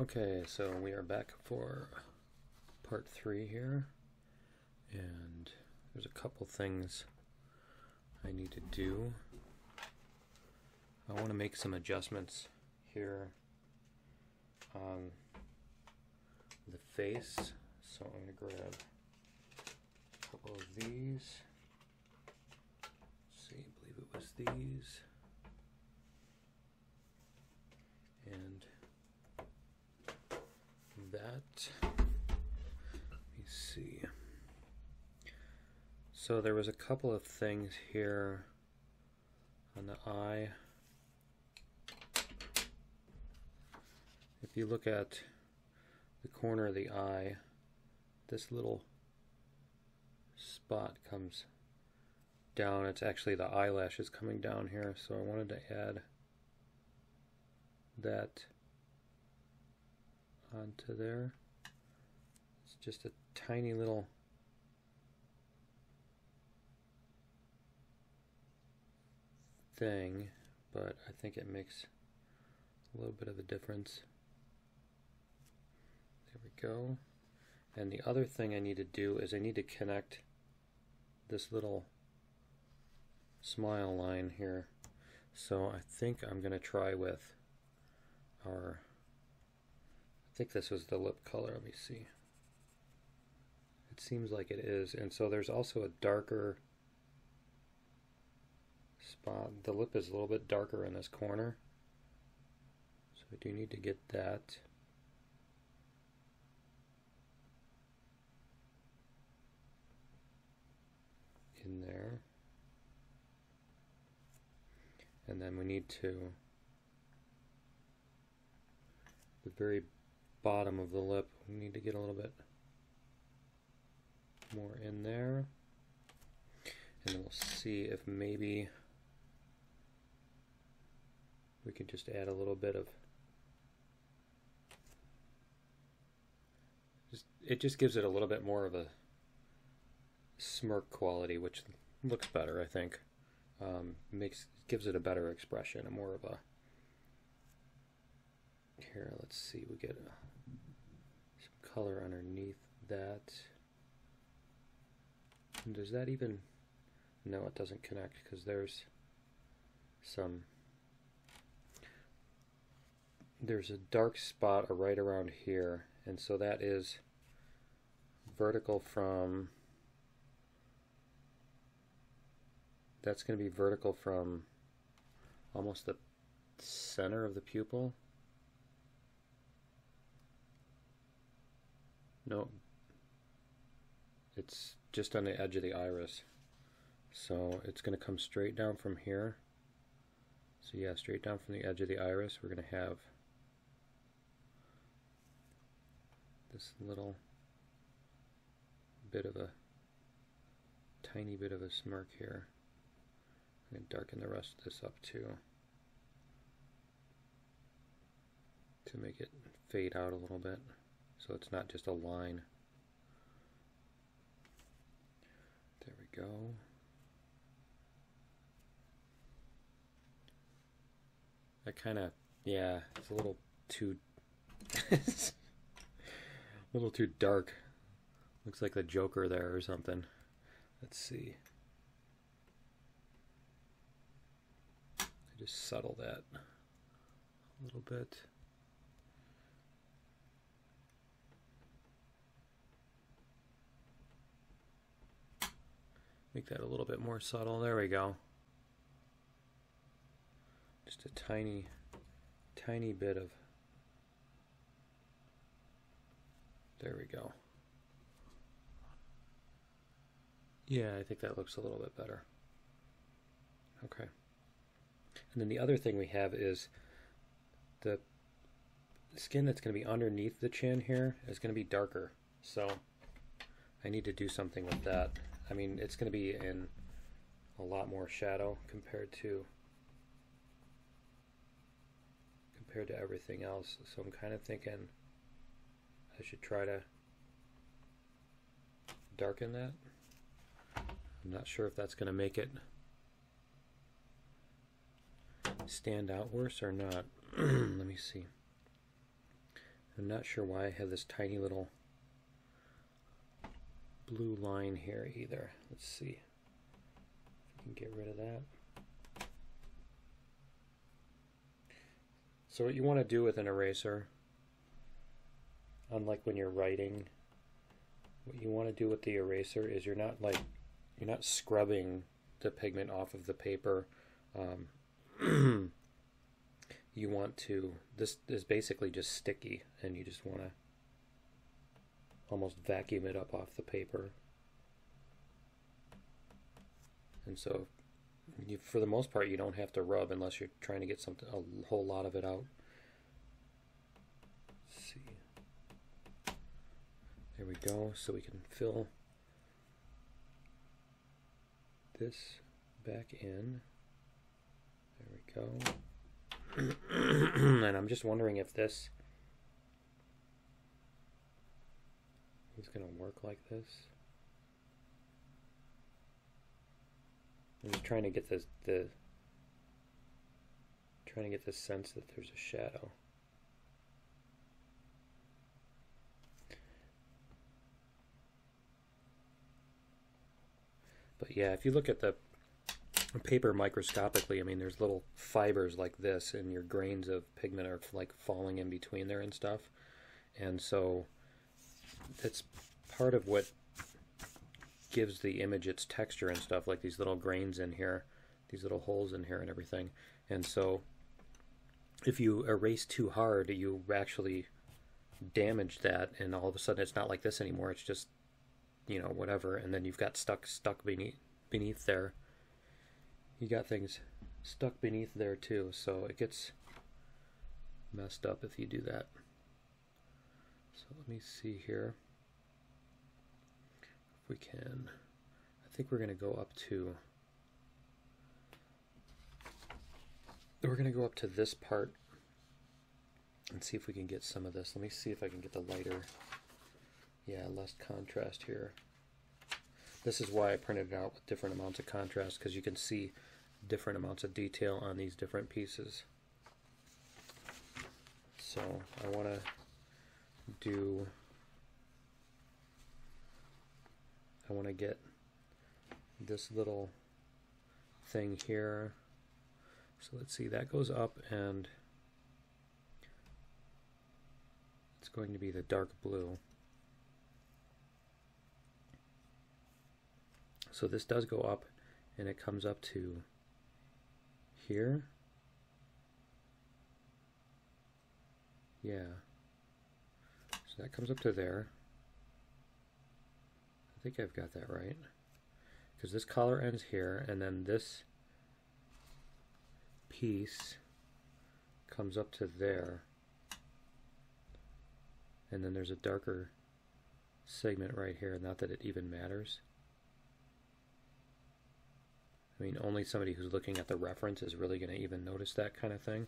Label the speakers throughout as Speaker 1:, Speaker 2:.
Speaker 1: Okay, so we are back for part 3 here, and there's a couple things I need to do. I want to make some adjustments here on the face, so I'm going to grab a couple of these. Let's see, I believe it was these, and that. Let me see. So there was a couple of things here on the eye. If you look at the corner of the eye, this little spot comes down. It's actually the eyelashes coming down here, so I wanted to add that onto there. It's just a tiny little thing, but I think it makes a little bit of a difference. There we go. And the other thing I need to do is I need to connect this little smile line here. So I think I'm going to try with our, I think this was the lip color. Let me see. It seems like it is. And so there's also a darker spot. The lip is a little bit darker in this corner, so I do need to get that. In there. And then we need to, the very bottom of the lip, we need to get a little bit more in there. And then we'll see if maybe we can just add a little bit of, it just gives it a little bit more of a smirk quality, which looks better, I think. Gives it a better expression, a more of a, here, let's see, we get some color underneath that. And does that even, no, it doesn't connect because there's a dark spot right around here, and so that is vertical from, that's going to be vertical from almost the center of the pupil. No, it's just on the edge of the iris. So it's going to come straight down from here. So yeah, straight down from the edge of the iris, we're going to have this little bit of a, tiny bit of a smirk here. I'm going to darken the rest of this up too, to make it fade out a little bit, so it's not just a line. There we go. That kind of, yeah, it's a little too, it's a little too dark. Looks like the Joker there or something. Let's see. Just settle that a little bit. Make that a little bit more subtle. There we go. Just a tiny, tiny bit of, there we go. Yeah, I think that looks a little bit better. Okay. And then the other thing we have is the skin that's going to be underneath the chin here is going to be darker. So I need to do something with that. I mean, it's going to be in a lot more shadow compared to everything else. So I'm kind of thinking I should try to darken that. I'm not sure if that's going to make it stand out worse or not. Let me see. I'm not sure why I have this tiny little blue line here either. Let's see if we can get rid of that. So what you want to do with an eraser, unlike when you're writing, what you want to do with the eraser is you're not scrubbing the pigment off of the paper. You want to, this is basically just sticky, and you just want to almost vacuum it up off the paper. And so for the most part, you don't have to rub unless you're trying to get a whole lot of it out. Let's see. There we go. So we can fill this back in. There we go. And I'm just wondering if this is going to work like this. I'm just trying to get this sense that there's a shadow. But yeah, if you look at the paper microscopically, I mean, there's little fibers like this, and your grains of pigment are like falling in between there and stuff. And so that's part of what gives the image its texture and stuff, like these little grains in here, these little holes in here and everything. And so if you erase too hard, you actually damage that, and all of a sudden it's not like this anymore. It's just, you know, whatever, and then you've got stuck beneath there. You got things stuck beneath there too, so it gets messed up if you do that. So let me see here if we can. I think we're going to go up to this part and see if we can get some of this. Let me see if I can get the lighter, less contrast here. This is why I printed it out with different amounts of contrast, because you can see different amounts of detail on these different pieces. So I want to get this little thing here. So let's see, that goes up, and it's going to be the dark blue. So this does go up, and it comes up to here. Yeah. So that comes up to there. I think I've got that right. Because this color ends here, and then this piece comes up to there. And then there's a darker segment right here, not that it even matters. I mean, only somebody who's looking at the reference is really going to even notice that kind of thing.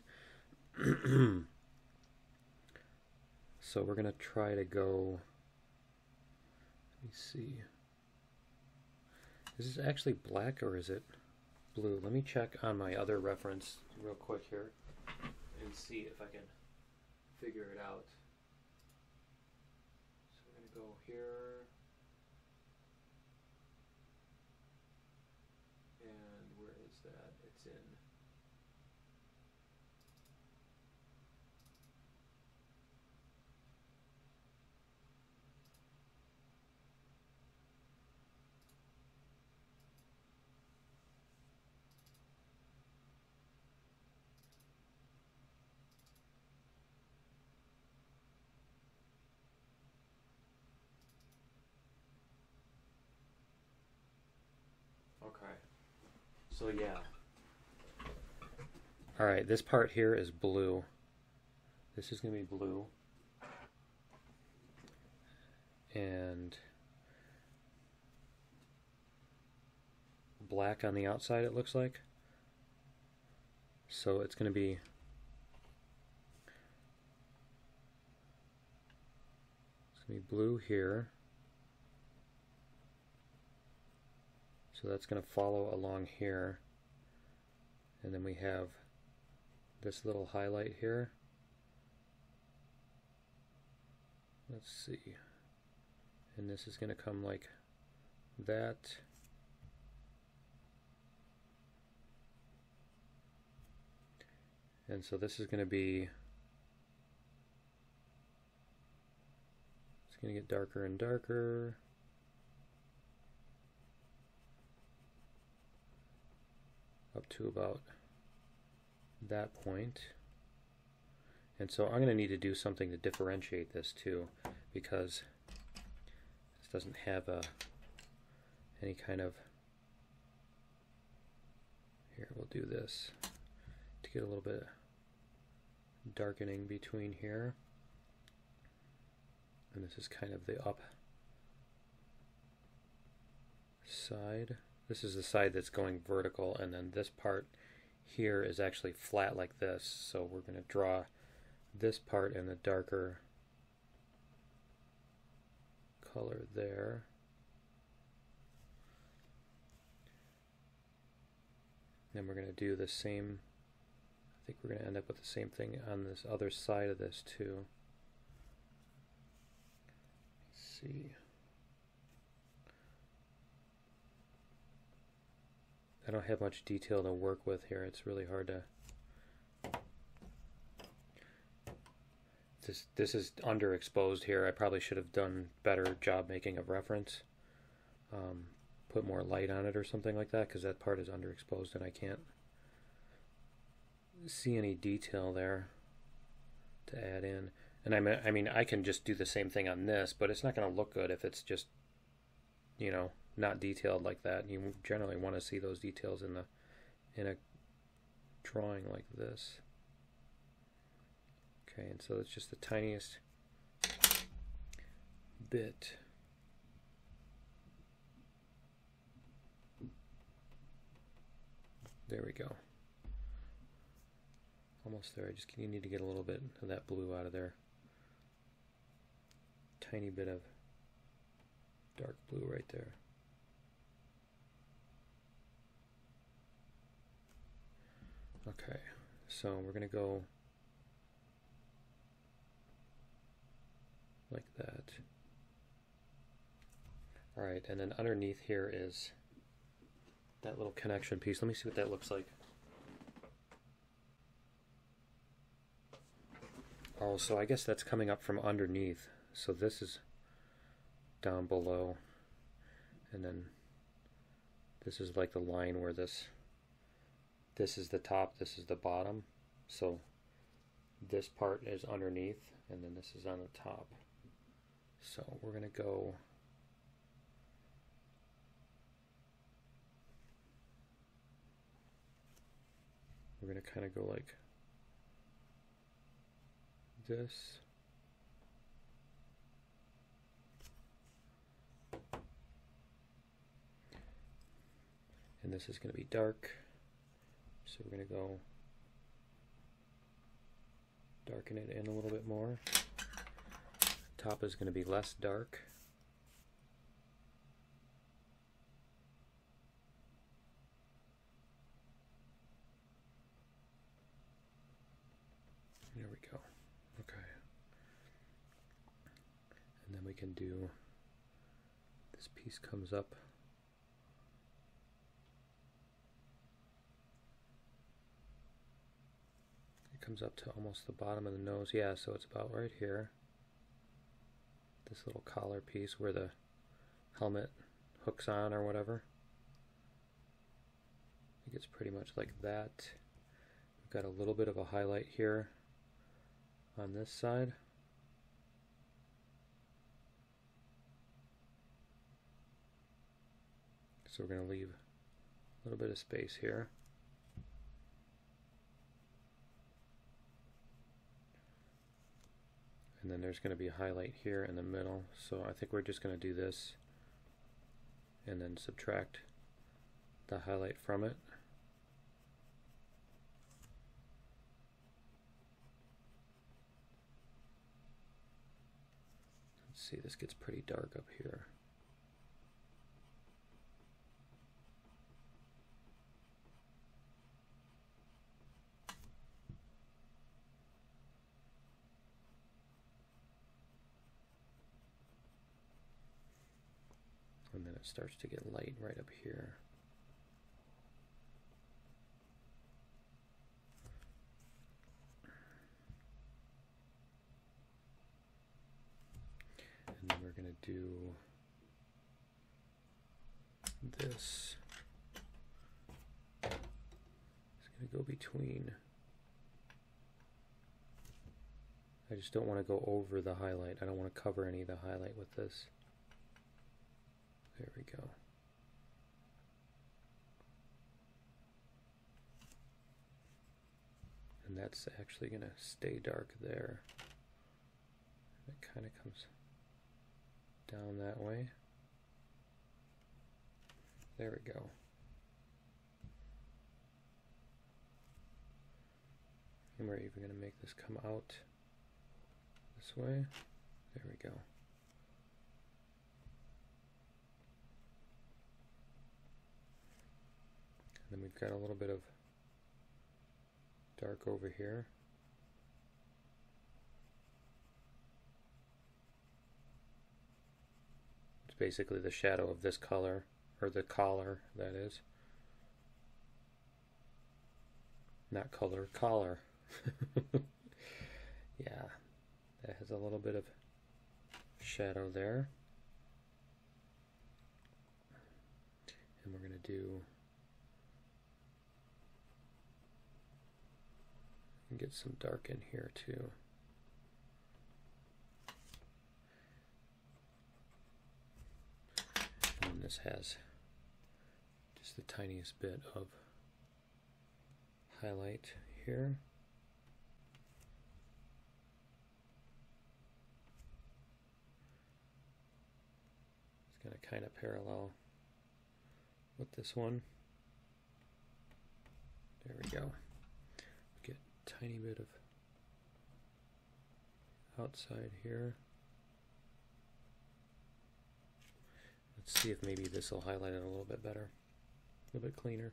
Speaker 1: So we're going to try to go, let me see. Is this actually black or is it blue? Let me check on my other reference real quick here and see if I can figure it out. So we're going to go here. And where is that? It's in. Okay. So yeah. Alright, this part here is blue. This is going to be blue. And black on the outside, it looks like. So it's going to be blue here. So that's going to follow along here. And then we have this little highlight here. let's see, and this is going to come like that. And so this is going to be, it's going to get darker and darker. Up to about that point. And so I'm going to need to do something to differentiate this too, because this doesn't have any kind of, here we'll do this to get a little bit darkening between here, and this is kind of the up side. This is the side that's going vertical, and then this part here is actually flat like this, so we're going to draw this part in the darker color there. Then we're going to do the same, I think we're going to end up with the same thing on this other side of this too. Let's see. I don't have much detail to work with here. It's really hard to... This is underexposed here. I probably should have done better job making a reference. Put more light on it or something like that, because that part is underexposed and I can't see any detail there to add in. And I mean, I can just do the same thing on this, but it's not going to look good if it's just, you know, not detailed like that. You generally want to see those details in a drawing like this. Okay, and so it's just the tiniest bit. There we go. Almost there. You need to get a little bit of that blue out of there. Tiny bit of dark blue right there. Okay, so we're going to go like that. Alright, and then underneath here is that little connection piece. Let me see what that looks like. Oh, so I guess that's coming up from underneath. So this is down below, and then this is like the line where this is the top, this is the bottom. So this part is underneath, and then this is on the top. So we're going to go kind of go like this. And this is going to be dark. So we're going to go darken it in a little bit more. Top is going to be less dark. There we go. Okay. And then we can do, this piece comes up. It comes up to almost the bottom of the nose. Yeah, so it's about right here. This little collar piece where the helmet hooks on or whatever. I think it's pretty much like that. We've got a little bit of a highlight here on this side. So we're going to leave a little bit of space here. And then there's going to be a highlight here in the middle. So I think we're just going to do this and then subtract the highlight from it. Let's see, this gets pretty dark up here. And then it starts to get light right up here. And then we're going to do this. It's going to go between. I just don't want to go over the highlight. I don't want to cover any of the highlight with this. There we go. And that's actually going to stay dark there. It kind of comes down that way. There we go. And we're even going to make this come out this way. There we go. And then we've got a little bit of dark over here. It's basically the shadow of this color, or the collar, that is. Not color, collar. Yeah, that has a little bit of shadow there. And we're going to do and get some dark in here too. And this has just the tiniest bit of highlight here. It's going to kind of parallel with this one. There we go. Get a tiny bit of outside here. Let's see if maybe this will highlight it a little bit better, a little bit cleaner.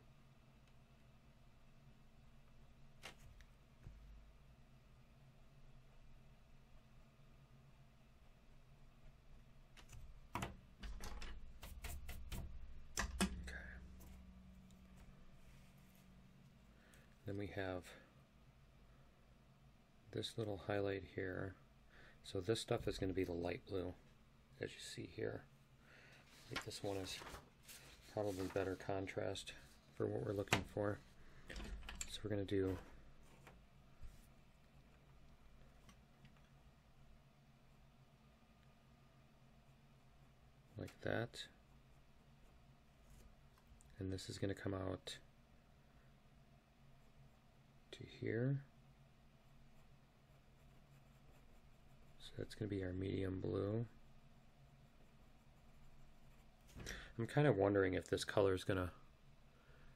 Speaker 1: Then we have this little highlight here. So this stuff is going to be the light blue, as you see here. I think this one is probably better contrast for what we're looking for. So we're going to do like that. And this is going to come out to here. So that's going to be our medium blue. I'm kind of wondering if this color is going to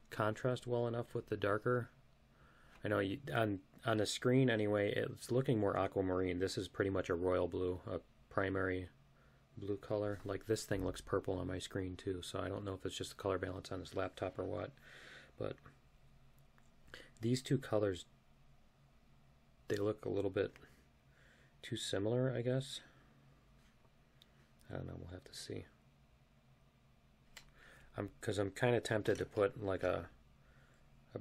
Speaker 1: contrast well enough with the darker. I know on the screen anyway, it's looking more aquamarine. This is pretty much a royal blue, a primary blue color. Like this thing looks purple on my screen too, so I don't know if it's just the color balance on this laptop or what. But these two colors, they look a little bit too similar, I guess. I don't know, we'll have to see. Because I'm kind of tempted to put like a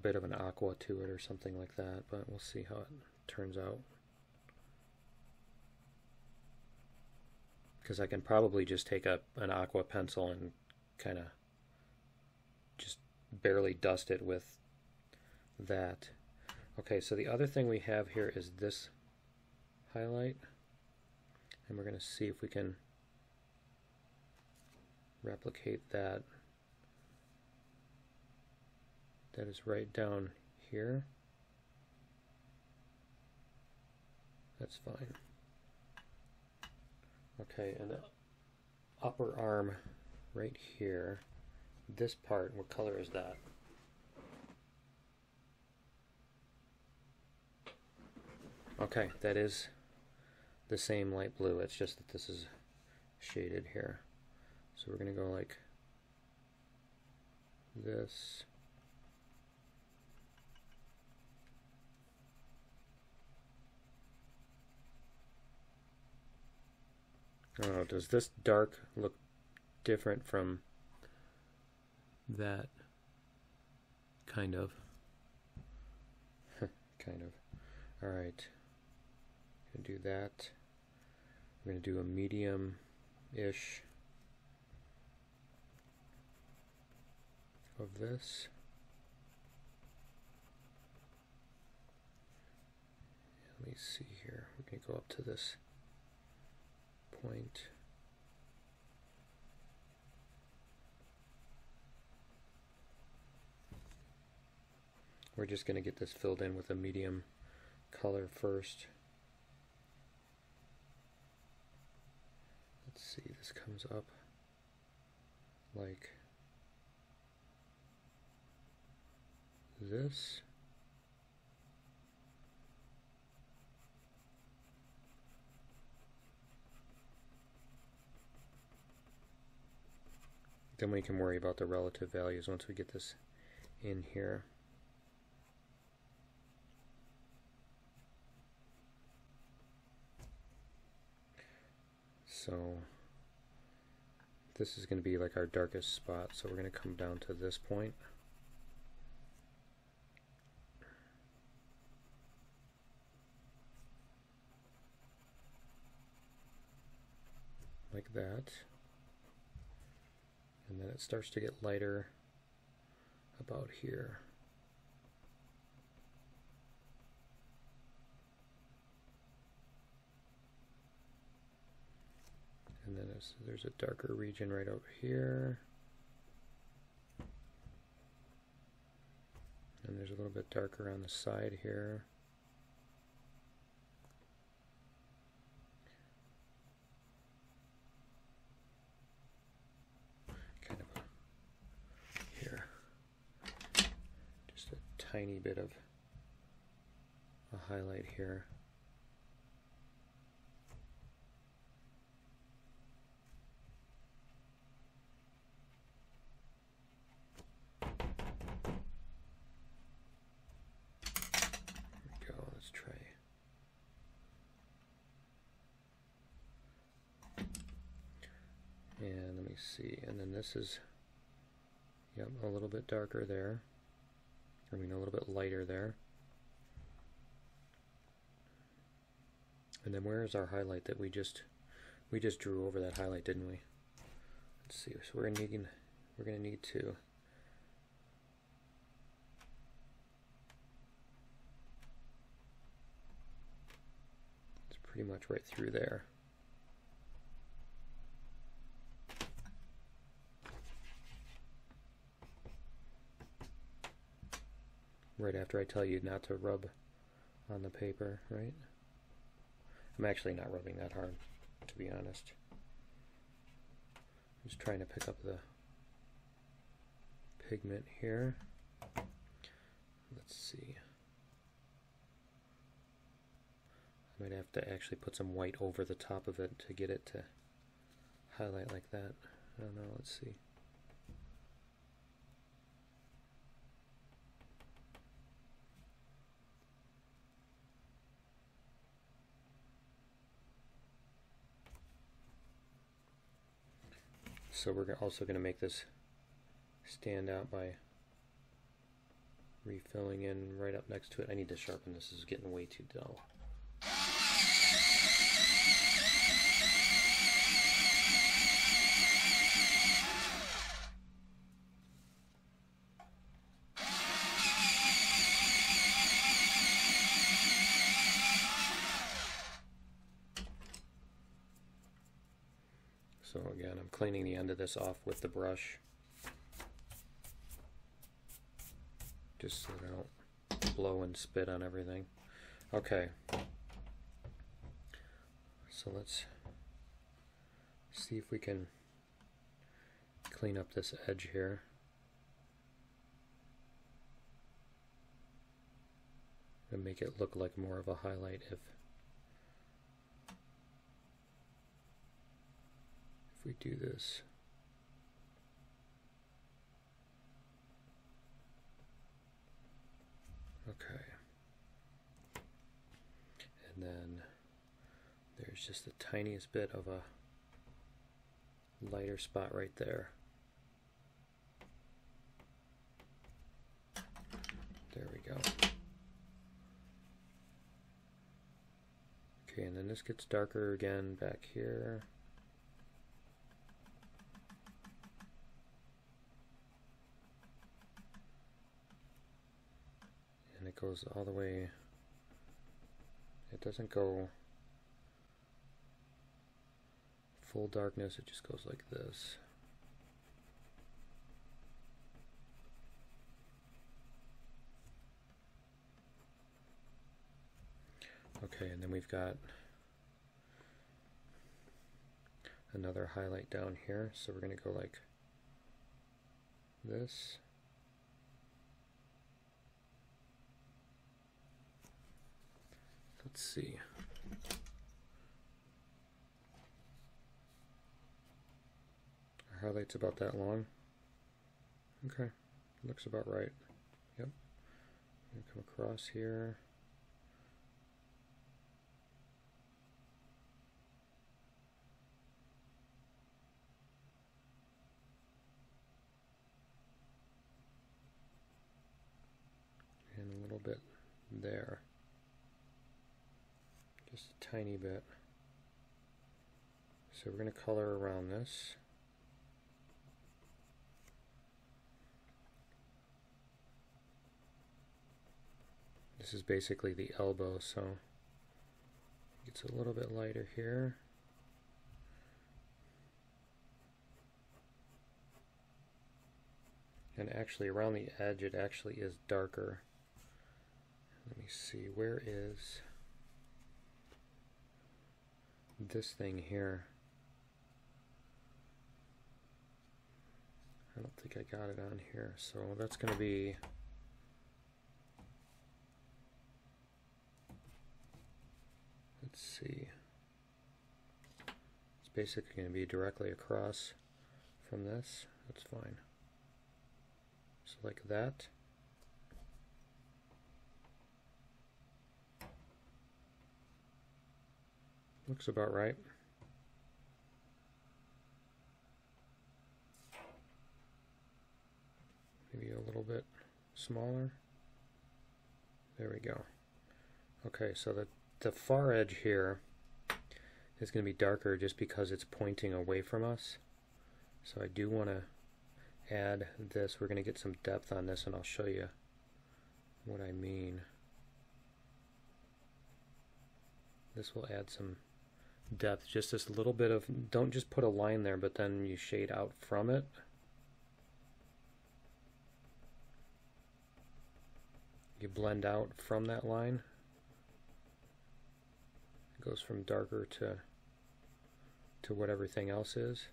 Speaker 1: bit of an aqua to it or something like that, but we'll see how it turns out. Because I can probably just take an aqua pencil and kind of just barely dust it with that. Okay, so the other thing we have here is this highlight, and we're going to see if we can replicate that. That is right down here. That's fine. Okay, and the upper arm right here, this part, what color is that? Okay, that is the same light blue, it's just that this is shaded here. So we're going to go like this. I don't know, does this dark look different from that, kind of. Kind of. Alright. Gonna do that. We're gonna do a medium-ish of this. Let me see here. We're gonna go up to this point. We're just going to get this filled in with a medium color first. Let's see, this comes up like this. Then we can worry about the relative values once we get this in here. So this is going to be like our darkest spot, so we're going to come down to this point. Like that. And then it starts to get lighter about here. And then there's a darker region right over here. And there's a little bit darker on the side here. Kind of here. Just a tiny bit of a highlight here. And let me see, and then this is, yep, a little bit darker there. I mean, a little bit lighter there. And then where is our highlight that we just drew over that highlight, didn't we? Let's see. So we're gonna need to it's pretty much right through there. Right after I tell you not to rub on the paper, right? I'm actually not rubbing that hard, to be honest. I'm just trying to pick up the pigment here. Let's see. I might have to actually put some white over the top of it to get it to highlight like that. I don't know, let's see. So we're also going to make this stand out by refilling in right up next to it. I need to sharpen this. This is getting way too dull. So again, I'm cleaning the end of this off with the brush, just so that I don't blow and spit on everything. Okay, so let's see if we can clean up this edge here. And make it look like more of a highlight if we do this. Okay. And then there's just the tiniest bit of a lighter spot right there. There we go. Okay, and then this gets darker again back here. And it goes all the way, it doesn't go full darkness, it just goes like this. Okay, and then we've got another highlight down here, so we're going to go like this. Let's see. Our highlight's about that long. Okay, looks about right. Yep. Come across here. And a little bit there. Just a tiny bit. So we're going to color around this. This is basically the elbow, so it gets a little bit lighter here. And actually around the edge it actually is darker. Let me see, where is this thing here? I don't think I got it on here, so that's going to be let's see. It's basically going to be directly across from this. That's fine. So like that. Looks about right. Maybe a little bit smaller. There we go. Okay, so the far edge here is going to be darker just because it's pointing away from us. So I do want to add this. We're going to get some depth on this and I'll show you what I mean. This will add some depth, just this little bit of, don't just put a line there but then you shade out from it. You blend out from that line. It goes from darker to what everything else is.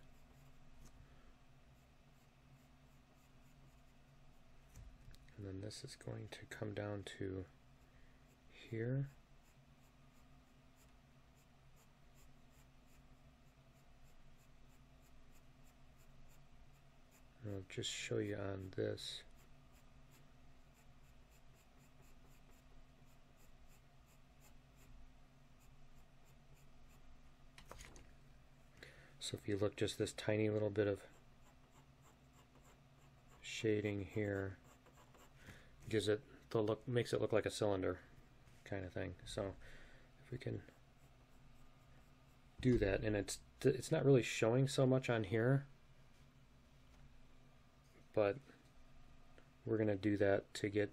Speaker 1: And then this is going to come down to here. I'll just show you on this. So if you look, just this tiny little bit of shading here gives it the look, makes it look like a cylinder kind of thing. So if we can do that, and it's not really showing so much on here, but we're going to do that to get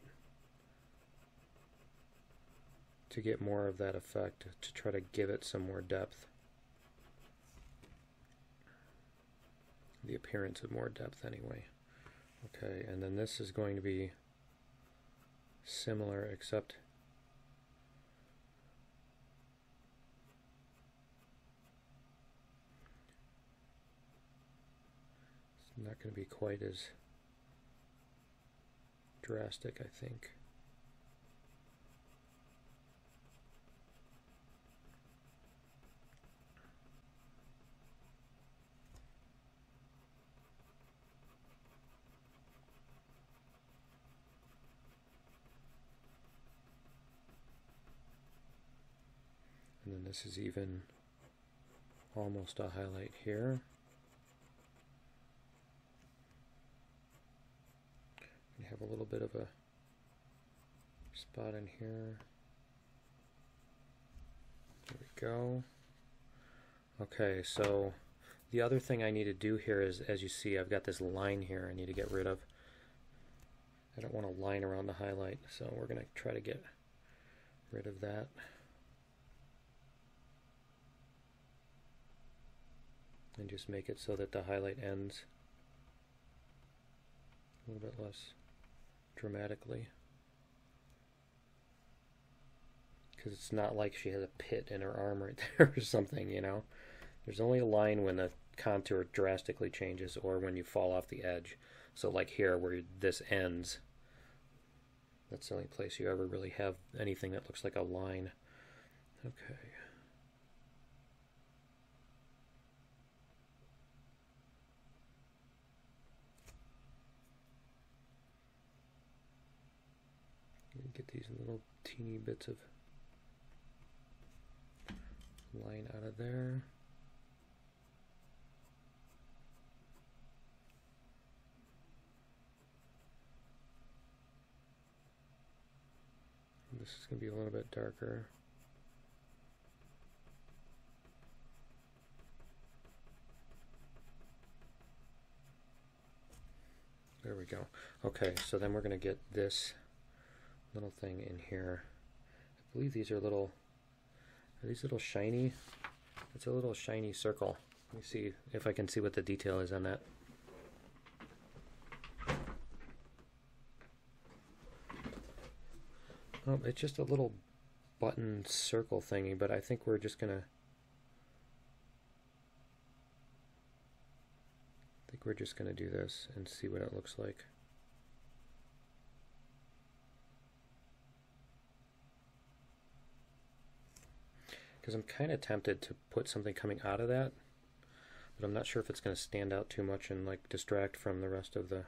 Speaker 1: more of that effect, to try to give it some more depth, the appearance of more depth anyway. Okay, and then this is going to be similar, except it's not going to be quite as drastic, I think. And then this is even almost a highlight here. I have a little bit of a spot in here. There we go. Okay, so the other thing I need to do here is, as you see, I've got this line here I need to get rid of. I don't want a line around the highlight, so we're going to try to get rid of that. And just make it so that the highlight ends a little bit less dramatically. Because it's not like she has a pit in her arm right there or something, you know. There's only a line when the contour drastically changes or when you fall off the edge. So like here where this ends, that's the only place you ever really have anything that looks like a line. Okay. Get these little teeny bits of line out of there. This is going to be a little bit darker. There we go. Okay, so then we're going to get this little thing in here. I believe these are little, are these little shiny? It's a little shiny circle. Let me see if I can see what the detail is on that. Oh, it's just a little button circle thingy, but I think we're just gonna do this and see what it looks like. Because I'm kind of tempted to put something coming out of that, but I'm not sure if it's going to stand out too much and like distract from the rest of the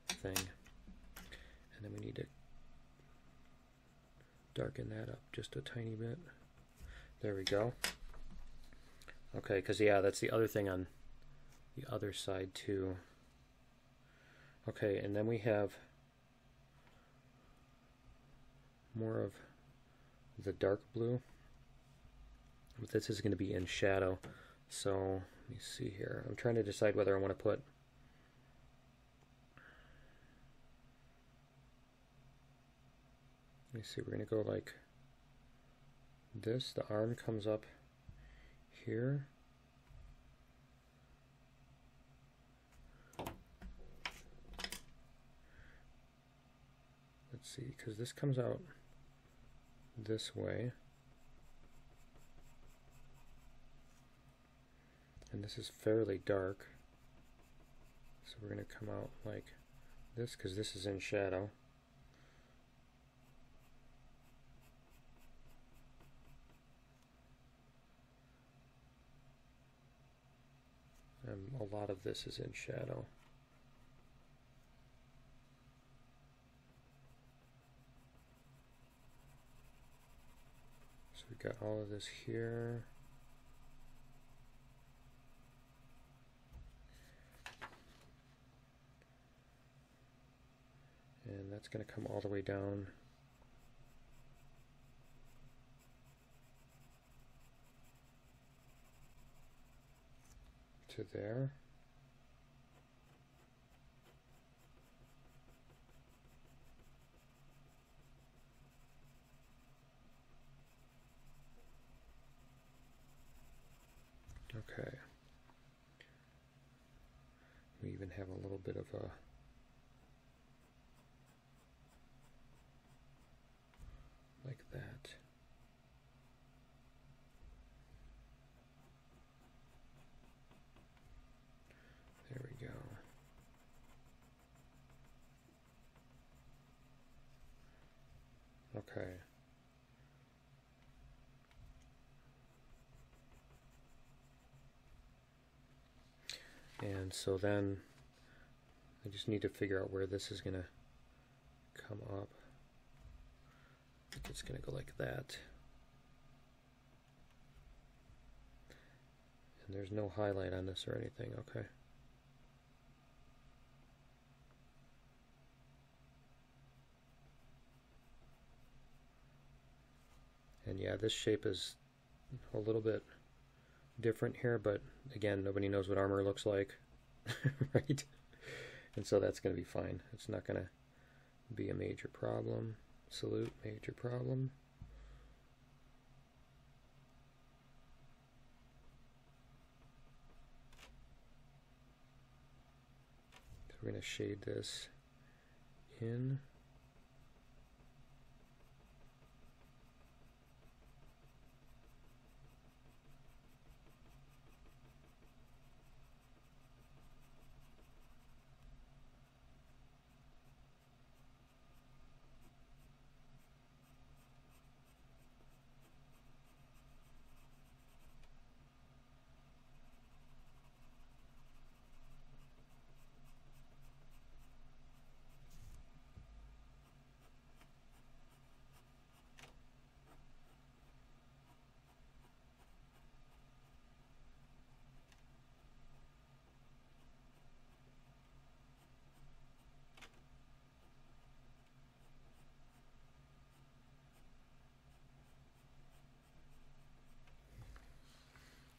Speaker 1: thing. And then we need to darken that up just a tiny bit. There we go. Okay, because yeah, that's the other thing on the other side too. Okay, and then we have more of the dark blue. But this is going to be in shadow. So let me see here. I'm trying to decide whether I want to put let me see, we're going to go like this. The arm comes up here. Let's see, because this comes out this way. And this is fairly dark. So we're going to come out like this because this is in shadow. And a lot of this is in shadow. So we've got all of this here. And that's going to come all the way down to there. Okay. We even have a little bit of a like that. There we go. Okay. And so then I just need to figure out where this is going to come up. I think it's going to go like that. And there's no highlight on this or anything, okay. And yeah, this shape is a little bit different here, but again, nobody knows what armor looks like, right? And so that's going to be fine. It's not going to be a major problem. Salute, major problem. So we're going to shade this in.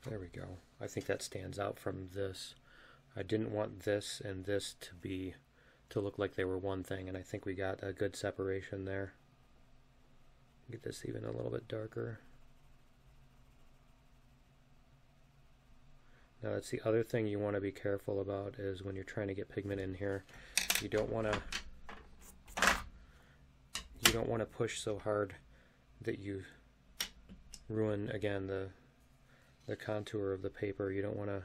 Speaker 1: There we go. I think that stands out from this. I didn't want this and this to look like they were one thing, and I think we got a good separation there. Get this even a little bit darker. Now that's the other thing you want to be careful about, is when you're trying to get pigment in here, you don't want to push so hard that you ruin, again, the contour of the paper. You don't want to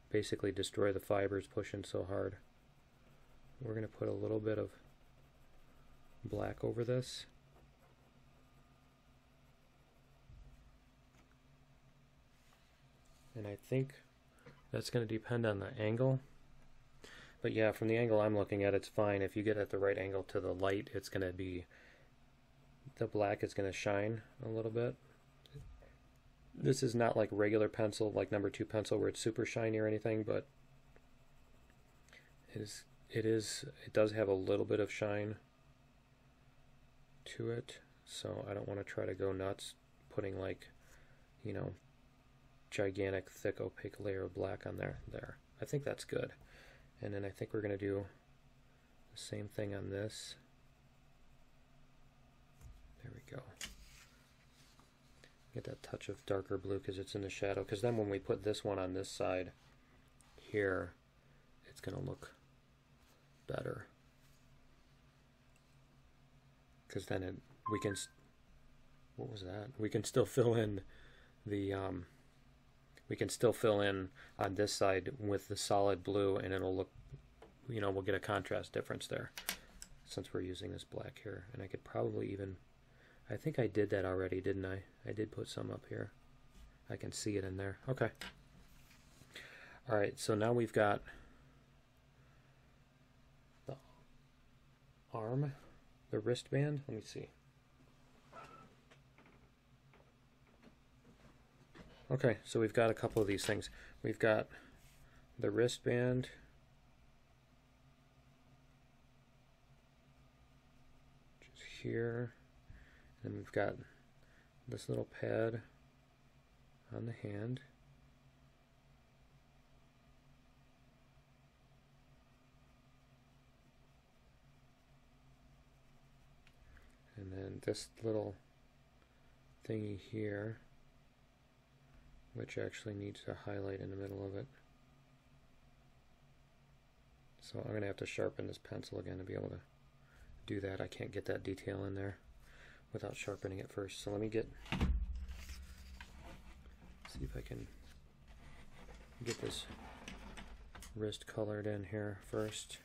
Speaker 1: basically destroy the fibers pushing so hard. We're going to put a little bit of black over this. And I think that's going to depend on the angle. But yeah, from the angle I'm looking at, it's fine. If you get at the right angle to the light, it's going to be, the black is going to shine a little bit. This is not like regular pencil, like number 2 pencil, where it's super shiny or anything, but it does have a little bit of shine to it. So I don't want to try to go nuts putting, like, you know, gigantic thick opaque layer of black on there. I think that's good. And then I think we're going to do the same thing on this. There we go. Get that touch of darker blue because it's in the shadow, because then when we put this one on this side here, it's going to look better, because then we can, what was that? We can still fill in the we can still fill in on this side with the solid blue, and it'll look, you know, we'll get a contrast difference there since we're using this black here. And I could probably even, I think I did that already, didn't I? I did put some up here. I can see it in there. Okay. Alright, so now we've got the arm, the wristband. Let me see. Okay, so we've got a couple of these things. We've got the wristband, which is here, and we've got this little pad on the hand. And then this little thingy here, which actually needs a highlight in the middle of it. So I'm going to have to sharpen this pencil again to be able to do that. I can't get that detail in there without sharpening it first. So let me see if I can get this wrist colored in here first.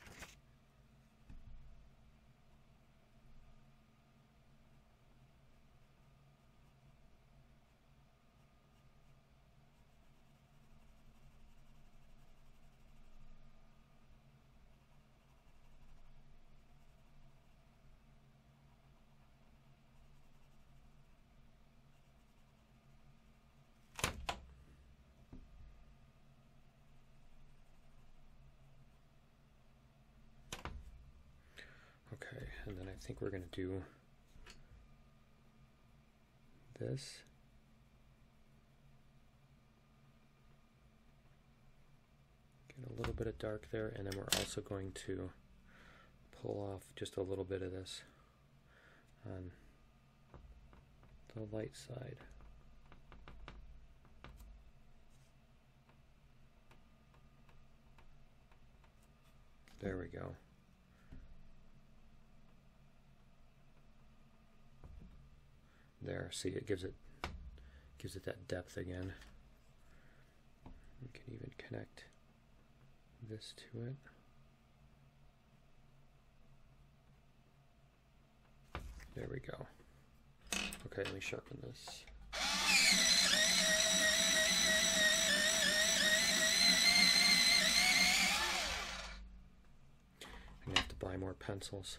Speaker 1: Okay, and then I think we're going to do this. Get a little bit of dark there, and then we're also going to pull off just a little bit of this on the light side. There we go. There, see, it gives it that depth again. You can even connect this to it. There we go. Okay, let me sharpen this. I'm gonna have to buy more pencils.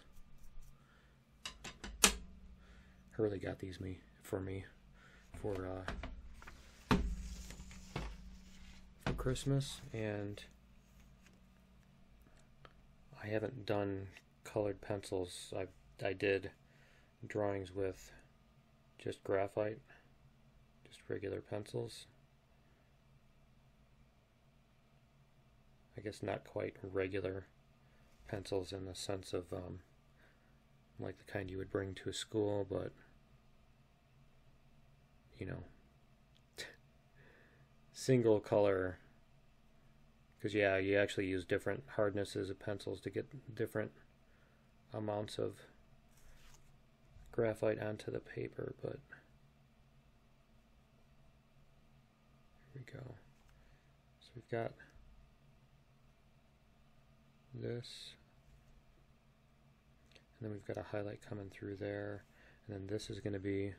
Speaker 1: Hurley got these for Christmas, and I haven't done colored pencils. I did drawings with just graphite, just regular pencils. I guess not quite regular pencils in the sense of like the kind you would bring to a school, but you know, single color, because yeah, you actually use different hardnesses of pencils to get different amounts of graphite onto the paper, but here we go. So we've got this, and then we've got a highlight coming through there, and then this is going to be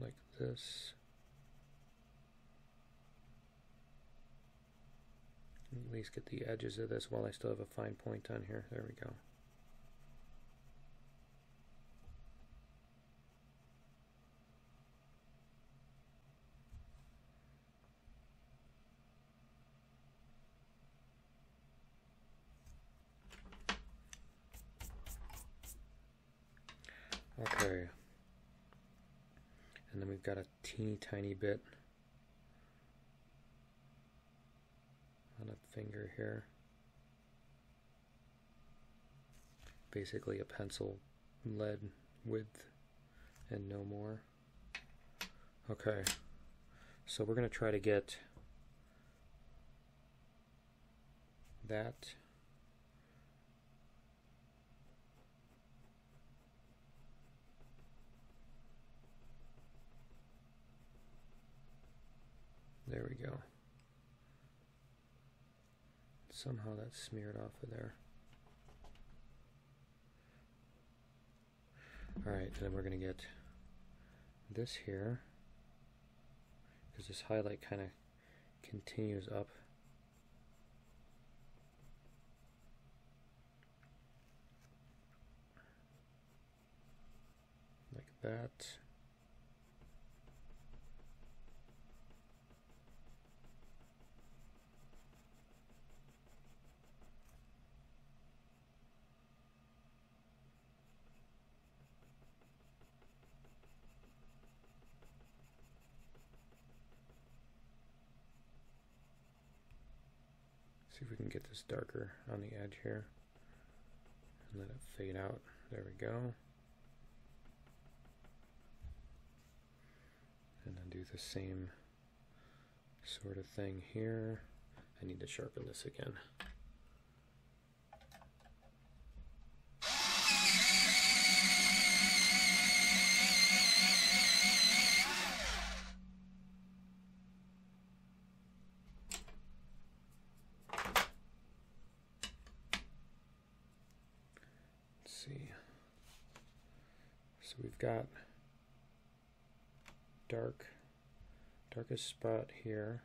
Speaker 1: like this. At least get the edges of this while I still have a fine point on here. There we go. Okay. And then we've got a teeny tiny bit on a finger here. Basically a pencil lead width and no more. Okay, so we're going to try to get that there we go. Somehow that's smeared off of there. Alright, and then we're going to get this here, because this highlight kind of continues up. Like that. See if we can get this darker on the edge here and let it fade out. There we go. And then do the same sort of thing here. I need to sharpen this again. See, so we've got darkest spot here,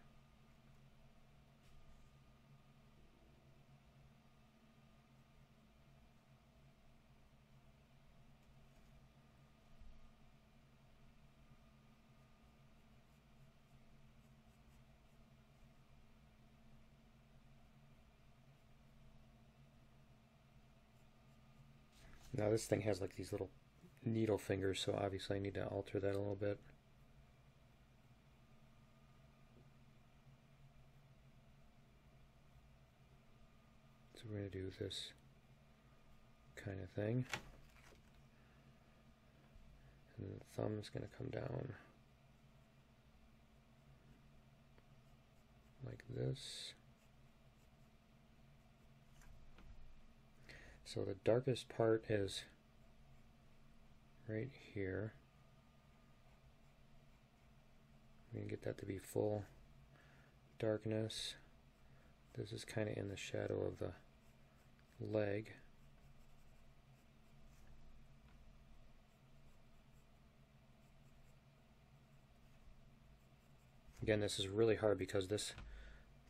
Speaker 1: Now this thing has like these little needle fingers, so obviously I need to alter that a little bit. So we're going to do this kind of thing. And then the thumb is going to come down like this. So the darkest part is right here. I'm going to get that to be full darkness. This is kind of in the shadow of the leg. Again, this is really hard because this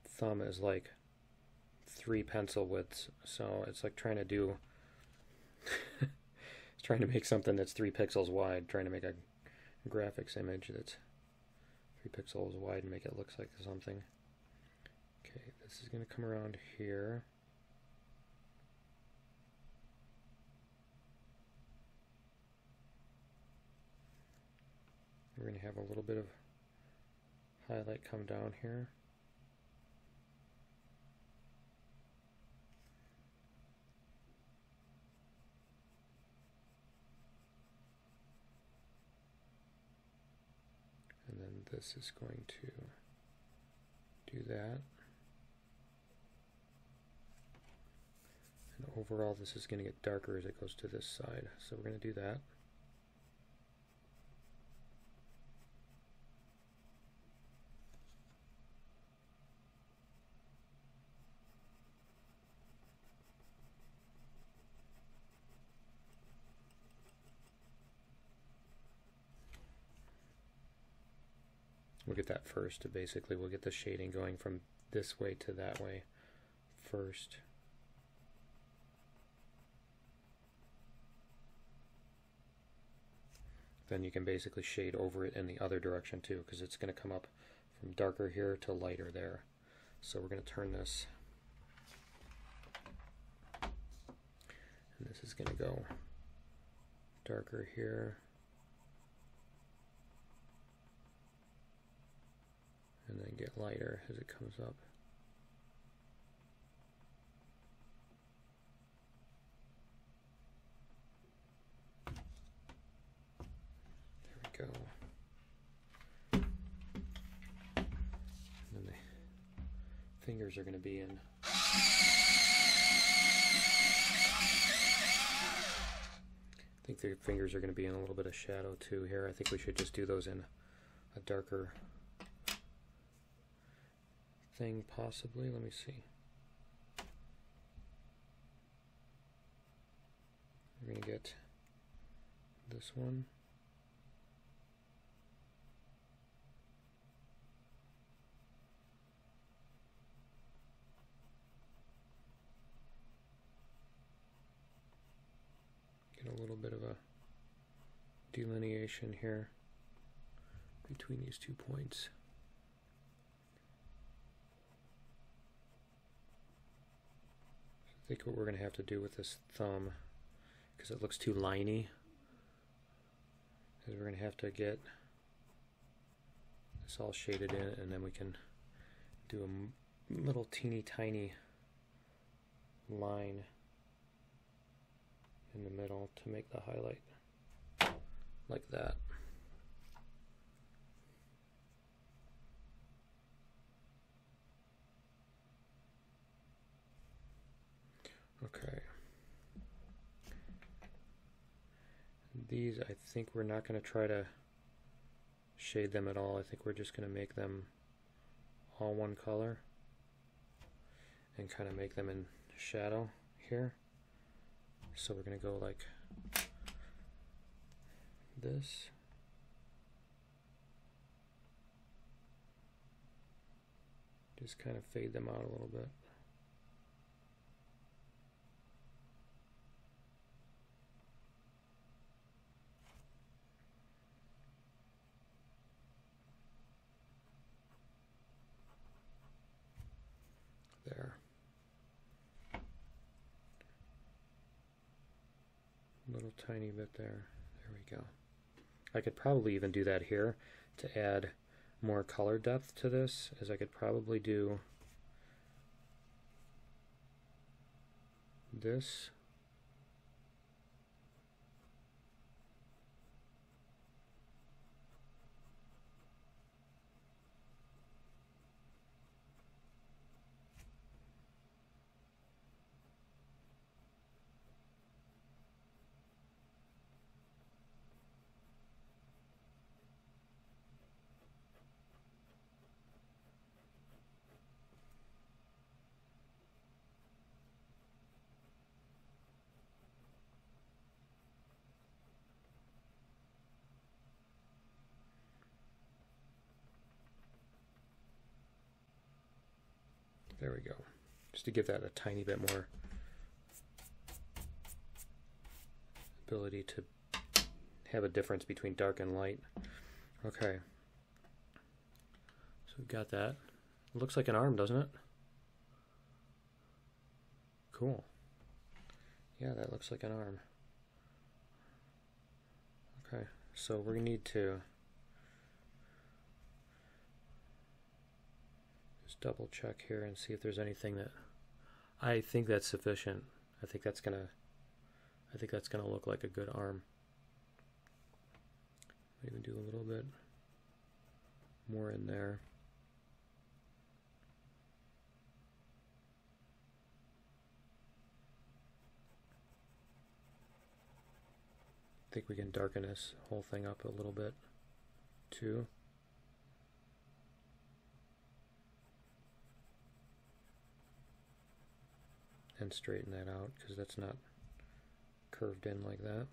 Speaker 1: thumb is like 3 pencil widths, so it's like trying to do it's trying to make something that's 3 pixels wide, trying to make a graphics image that's 3 pixels wide and make it look like something. Okay, this is going to come around here. We're going to have a little bit of highlight come down here. And then this is going to do that. And overall this is going to get darker as it goes to this side. So we're going to do that. We'll get that first. Basically, we'll get the shading going from this way to that way first. Then you can basically shade over it in the other direction too, because it's going to come up from darker here to lighter there. So we're going to turn this, and this is going to go darker here. And then get lighter as it comes up. There we go. And then the fingers are going to be in. I think the fingers are going to be in a little bit of shadow too here. I think we should just do those in a darker thing, possibly. Let me see. We're going to get this one. Get a little bit of a delineation here between these 2 points. I think what we're going to have to do with this thumb, because it looks too liney, is we're going to have to get this all shaded in, and then we can do a little teeny tiny line in the middle to make the highlight like that. Okay. These, I think we're not going to try to shade them at all. I think we're just going to make them all one color and kind of make them in shadow here. So we're going to go like this. Just kind of fade them out a little bit. There. little tiny bit there. There we go. I could probably even do that here to add more color depth to this, as I could probably do this. There we go. Just to give that a tiny bit more ability to have a difference between dark and light. Okay. So we've got that. It looks like an arm, doesn't it? Cool. Yeah, that looks like an arm. Okay, so we need to double check here and see if there's anything that I think that's sufficient. I think that's gonna look like a good arm. Maybe do a little bit more in there. I think we can darken this whole thing up a little bit too. And straighten that out, because that's not curved in like that.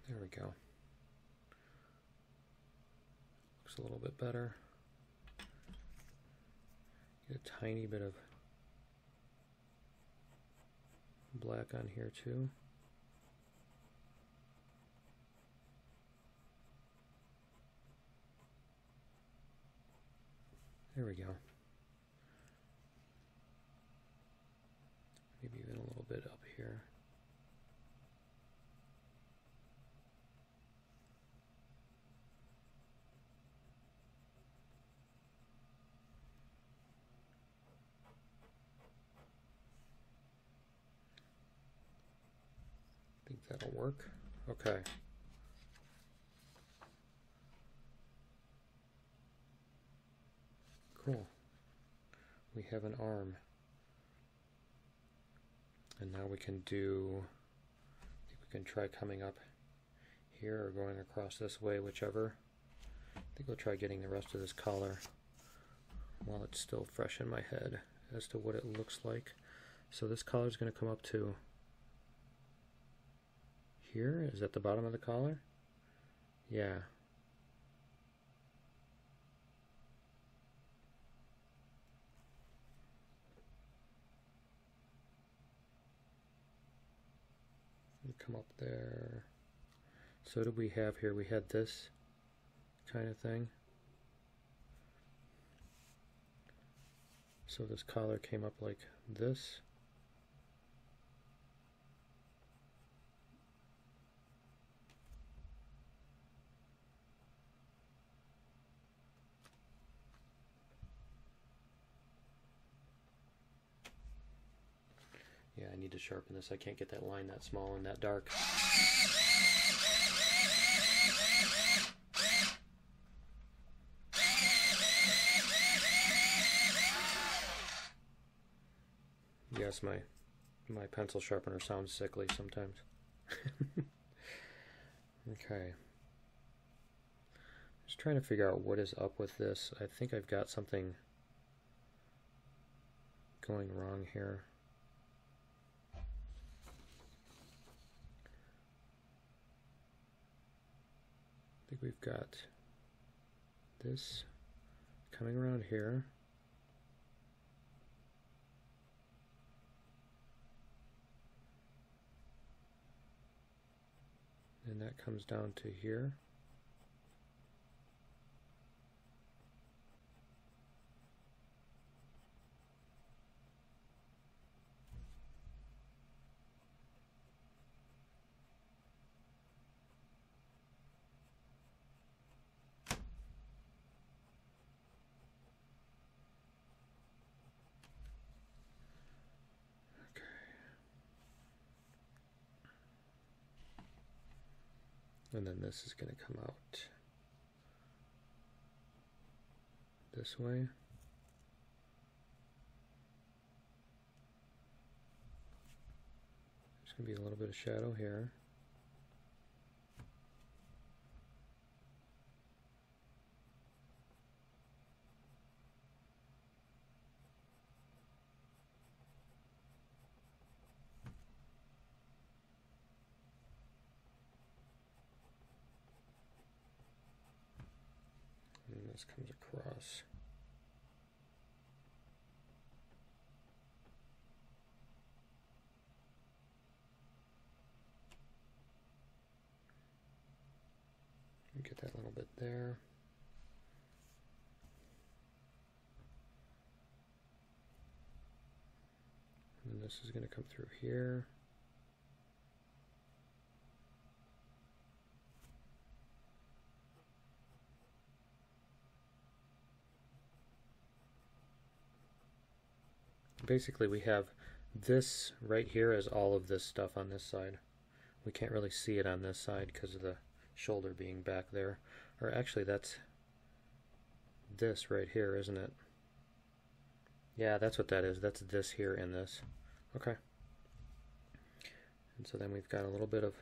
Speaker 1: There we go. Looks a little bit better. Get a tiny bit of black on here too. There we go. Maybe even a little bit up here. That'll work. Okay. Cool. We have an arm. And now we can do, I think we can try coming up here or going across this way, whichever. I think we'll try getting the rest of this collar while it's still fresh in my head as to what it looks like. So this collar is going to come up to here. Is that the bottom of the collar? Yeah. Come up there. So what did we have here? We had this kind of thing. So this collar came up like this. Yeah, I need to sharpen this. I can't get that line that small and that dark. Yes, my pencil sharpener sounds sickly sometimes. Okay. Just trying to figure out what is up with this. I think I've got something going wrong here. I think we've got this coming around here. that comes down to here. And then this is going to come out this way. There's going to be a little bit of shadow here. And this comes across. Get that little bit there. And this is going to come through here. Basically, we have this right here as all of this stuff on this side. We can't really see it on this side because of the shoulder being back there. Or actually, that's this right here, isn't it? Yeah, that's what that is. That's this here and this. Okay. And so then we've got a little bit of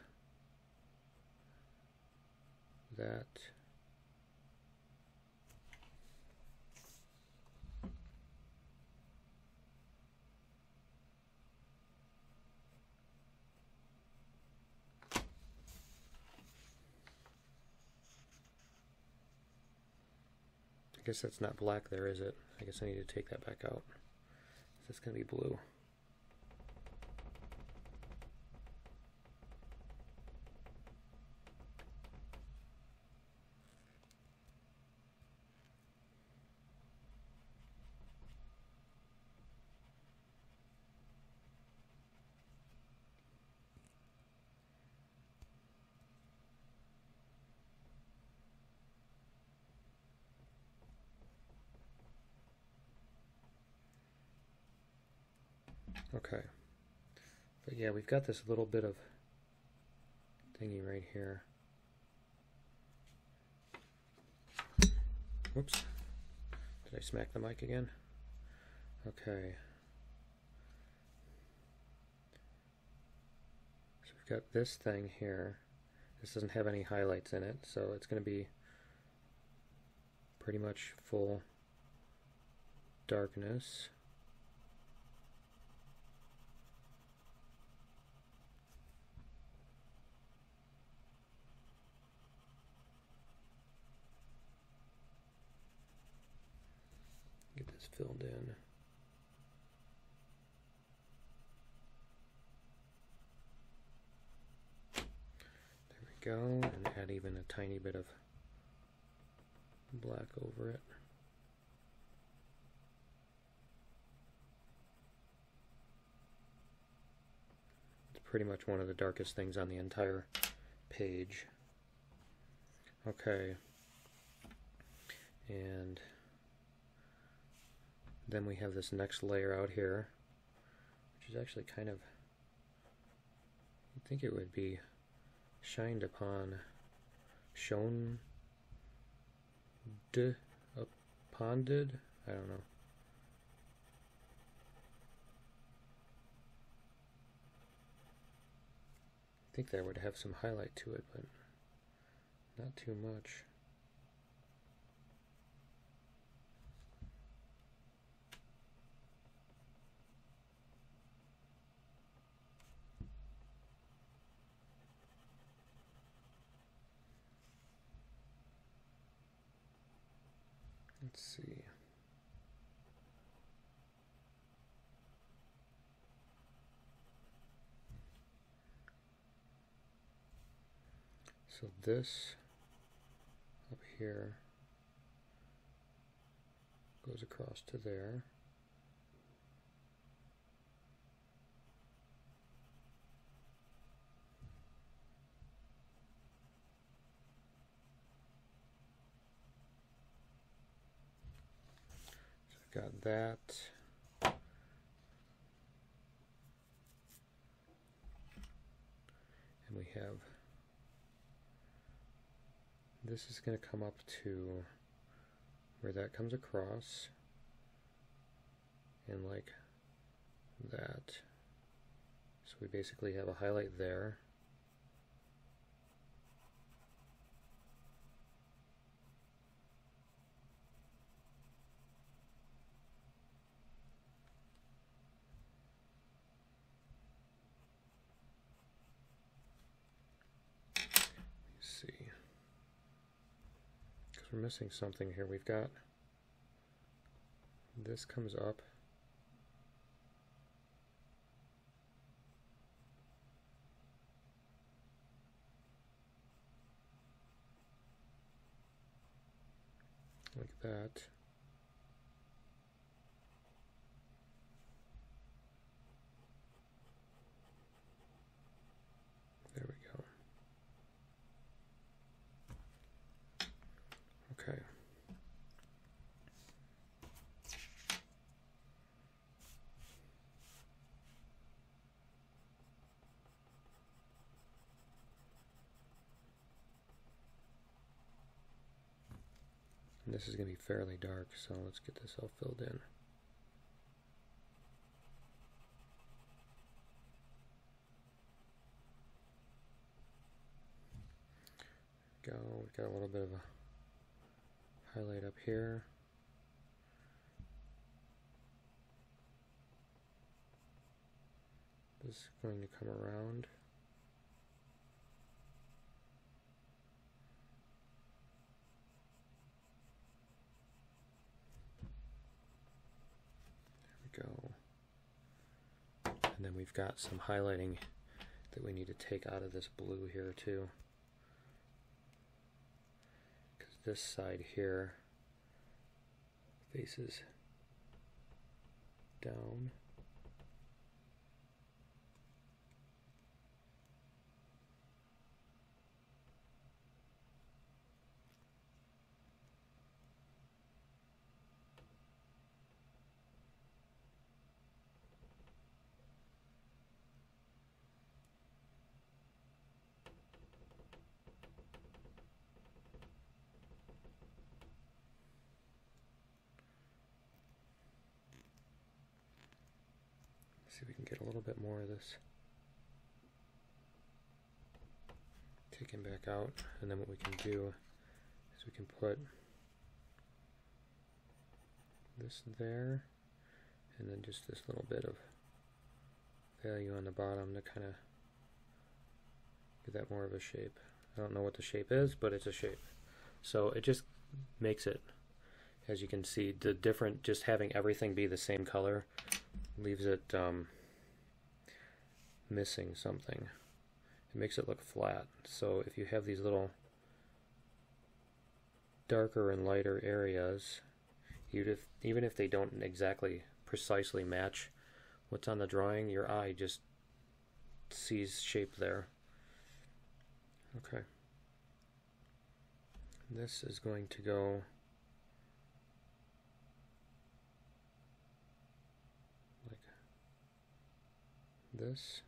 Speaker 1: that. I guess that's not black there, is it? I guess I need to take that back out. It's going to be blue. Okay, but yeah, we've got this little bit of thingy right here. Whoops, did I smack the mic again? Okay. So we've got this thing here. This doesn't have any highlights in it, so it's going to be pretty much full darkness. Get this filled in. There we go, and add even a tiny bit of black over it. It's pretty much one of the darkest things on the entire page. Okay, and then we have this next layer out here, which is actually kind of, I think it would be shined upon, shown upon did, I don't know. I think that would have some highlight to it, but not too much. Let's see. So this up here goes across to there. So I've got that. And we have, this is going to come up to where that comes across, and like that. So we basically have a highlight there. Let's see, because we're missing something here. We've got, this comes up. Like that. There we go. Okay. And this is going to be fairly dark, so let's get this all filled in. Go. We've got a little bit of a highlight up here. This is going to come around. There we go. And then we've got some highlighting that we need to take out of this blue here too. Because this side here faces down. See if we can get a little bit more of this taken back out, and then what we can do is we can put this there, and then just this little bit of value on the bottom to kind of give that more of a shape. I don't know what the shape is, but it's a shape. So it just makes it, as you can see, the different, just having everything be the same color leaves it missing something. It makes it look flat. So if you have these little darker and lighter areas, even if they don't exactly precisely match what's on the drawing, your eye just sees shape there. Okay. This is going to go like this.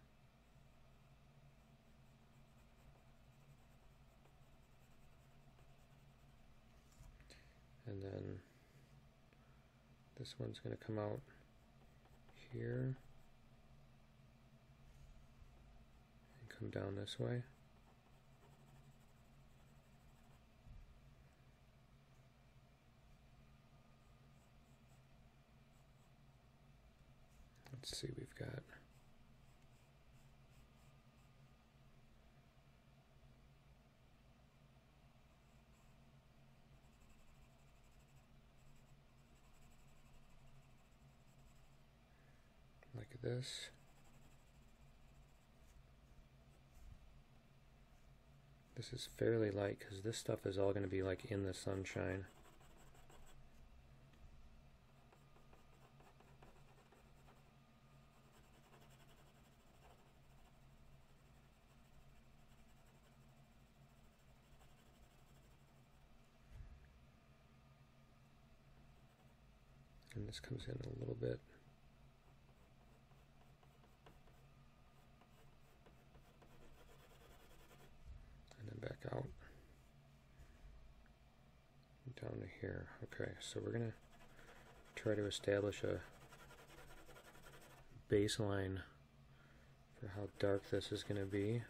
Speaker 1: And then this one's going to come out here and come down this way. Let's see, we've got like this. This is fairly light because this stuff is all going to be like in the sunshine. And this comes in a little bit. And then back out. Down to here. Okay, so we're going to try to establish a baseline for how dark this is going to be.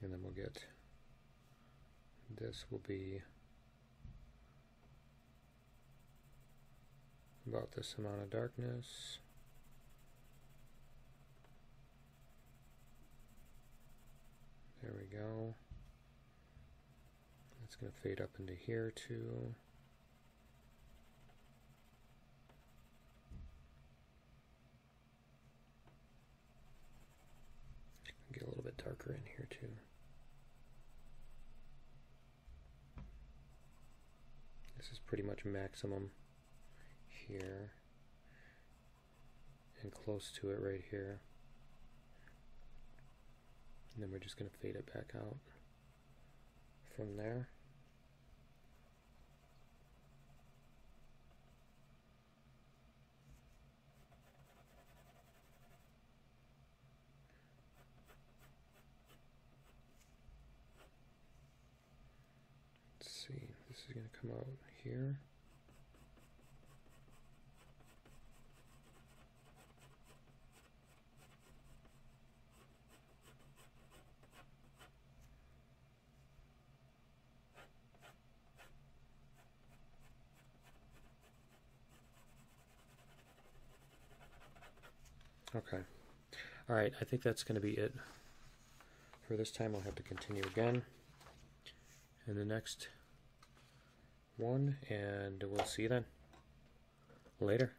Speaker 1: And then we'll get, this will be about this amount of darkness. There we go. That's going to fade up into here too. Get a little bit darker in here too. This is pretty much maximum here and close to it right here. And then we're just going to fade it back out from there. Let's see, this is going to come out here. Okay. Alright, I think that's going to be it for this time. I'll have to continue again in the next one, and we'll see you then. Later.